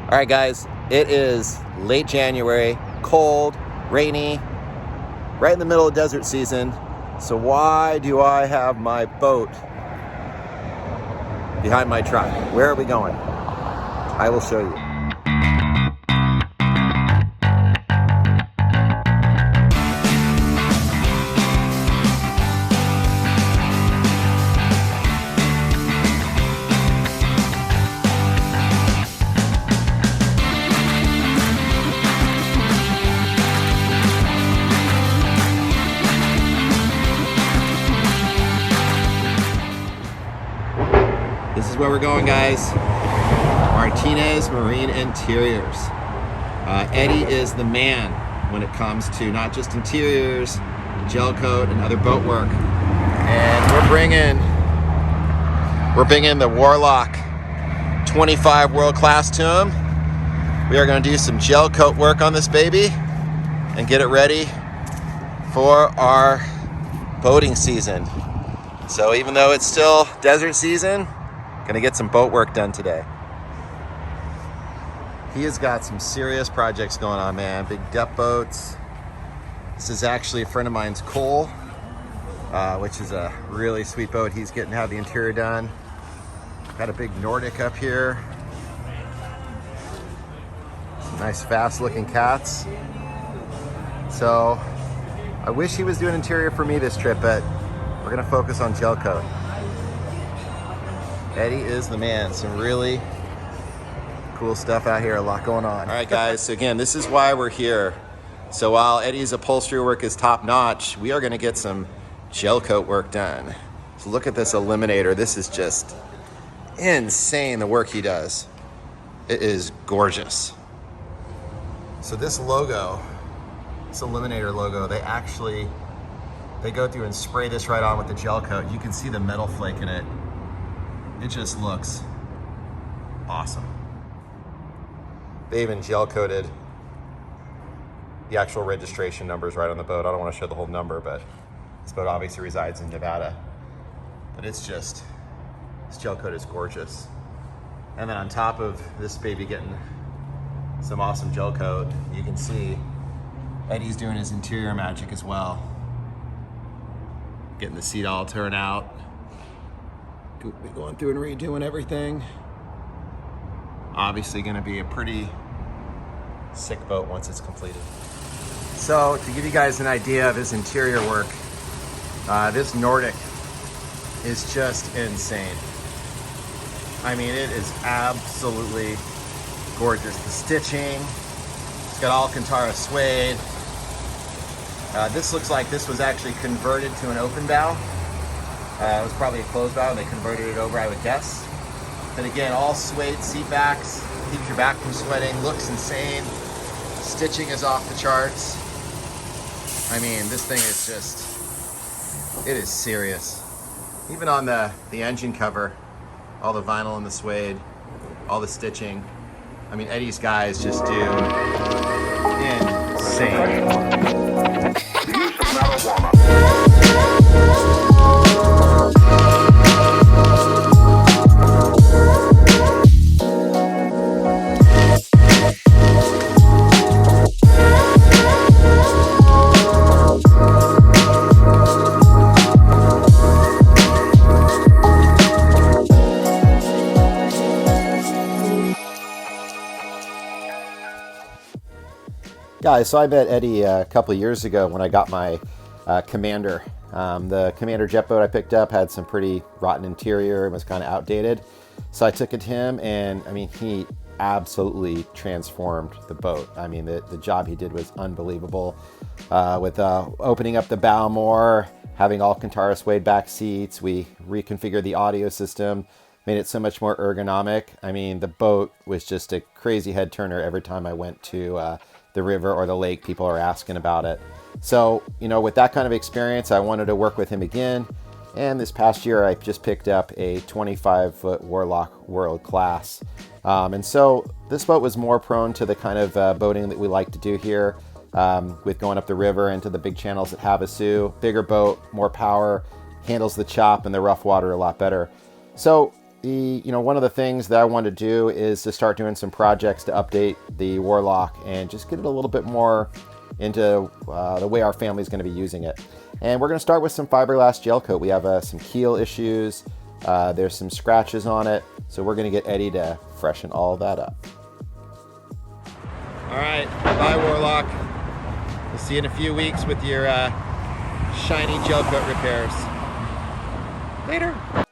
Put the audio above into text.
All right, guys, it is late January, cold, rainy, right in the middle of desert season. So why do I have my boat behind my truck? Where are we going? I will show you. This is where we're going, guys. Martinez Marine Interiors. Eddie is the man when it comes to not just interiors, gel coat, and other boat work. And we're bringing the Warlock 25 world class to him. We are going to do some gel coat work on this baby and get it ready for our boating season. So even though it's still desert season, gonna get some boat work done today. He has got some serious projects going on, man. Big depth boats. This is actually a friend of mine's, Cole, which is a really sweet boat. He's getting to have the interior done. Got a big Nordic up here. Some nice fast looking cats. So I wish he was doing interior for me this trip, but we're gonna focus on gel coat. Eddie is the man. Some really cool stuff out here, a lot going on. All right, guys, so again, this is why we're here. So while Eddie's upholstery work is top notch, we are gonna get some gel coat work done. So look at this eliminator. This is just insane, the work he does. It is gorgeous. So this logo, this eliminator logo, they go through and spray this right on with the gel coat. You can see the metal flake in it. It just looks awesome. They even gel coated the actual registration numbers right on the boat. I don't want to show the whole number, but this boat obviously resides in Nevada. But it's just, this gel coat is gorgeous. And then on top of this baby getting some awesome gel coat, you can see Eddie's doing his interior magic as well. Getting the seat all turned out. Going through and redoing everything. Obviously gonna be a pretty sick boat once it's completed. So to give you guys an idea of his interior work, this Nordic is just insane. I mean, it is absolutely gorgeous. The stitching, it's got Alcantara suede. This looks like this was actually converted to an open bow. It was probably a closed bow and they converted it over, I would guess. But again, all suede seat backs, keeps your back from sweating, looks insane. Stitching is off the charts. I mean, this thing is just, it is serious. Even on the engine cover, all the vinyl and the suede, all the stitching. I mean, Eddie's guys just do insane. Guys, so I met Eddie a couple of years ago when I got my Commander. The Commander jet boat I picked up had some pretty rotten interior and was kind of outdated. So I took it to him and I mean, he absolutely transformed the boat. I mean, the job he did was unbelievable. With opening up the bow more, having Alcantara suede back seats, we reconfigured the audio system, made it so much more ergonomic. I mean, the boat was just a crazy head turner every time I went to the river or the lake. People are asking about it. So, you know, with that kind of experience, I wanted to work with him again. And this past year, I just picked up a 25-foot Warlock World Class. And so this boat was more prone to the kind of boating that we like to do here, with going up the river into the big channels at Havasu. Bigger boat, more power, handles the chop and the rough water a lot better. So one of the things that I want to do is to start doing some projects to update the Warlock and just get it a little bit more into the way our family is going to be using it. And we're going to start with some fiberglass gel coat. We have some keel issues. There's some scratches on it. So we're going to get Eddie to freshen all that up. All right, bye Warlock. We'll see you in a few weeks with your shiny gel coat repairs. Later.